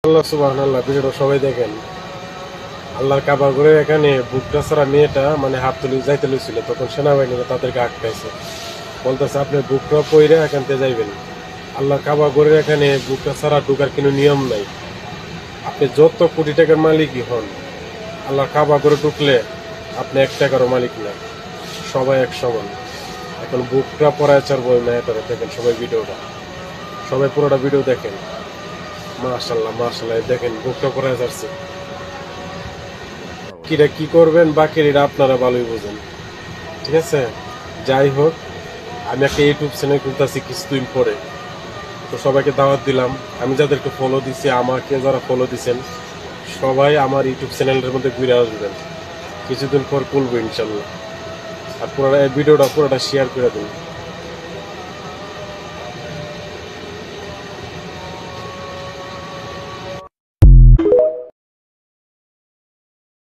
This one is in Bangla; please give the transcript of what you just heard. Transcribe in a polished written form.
আল্লাহ সুবহানাল্লাহ, ভিডিওটা সবাই দেখেন। আল্লাহর কাবা ঘরের এখানে বুকটা ছাড়া মেয়েটা মানে হাত তুলে যাইতে লইছিল, তখন সেনাবাহিনীরা তাদেরকে আটকাইছে, বলতেছে আপনি বুকটা পইরা এখান থেকে যাইবেন। আল্লাহর কাবা ঘরের এখানে বুকটা ছাড়া ঢোকার কোনো নিয়ম নাই। আপনি যত কোটি টাকার মালিকই হন, আল্লাহর কাবা ঘরে ঢুকলে আপনি 1 টাকারও মালিক না, সবাই এক সমান। এখন বুকটা পরায় ছাড়বো ওই মেয়েটারে, দেখেন সবাই ভিডিওটা, সবাই পুরোটা ভিডিও দেখেন। মাশাল্লাহ মাশাল্লাহ, দেখেন বুকটা পরায় ছাড়ছে। কিরা কি করবেন বাকিরা আপনারা ভালোই বোঝেন, ঠিক আছে। যাই হোক, আমি একটা ইউটিউব চ্যানেল খুলতেছি কিছুদিন পরে, তো সবাইকে দাওয়াত দিলাম। আমি যাদেরকে ফলো দিছি, আমাকে যারা ফলো দিছেন, সবাই আমার ইউটিউব চ্যানেলের মধ্যে ঘুরে আসবেন, কিছুদিন পর খুলবো ইনশাল্লাহ। আর পুরোটা ভিডিওটা পুরোটা শেয়ার করে দিন।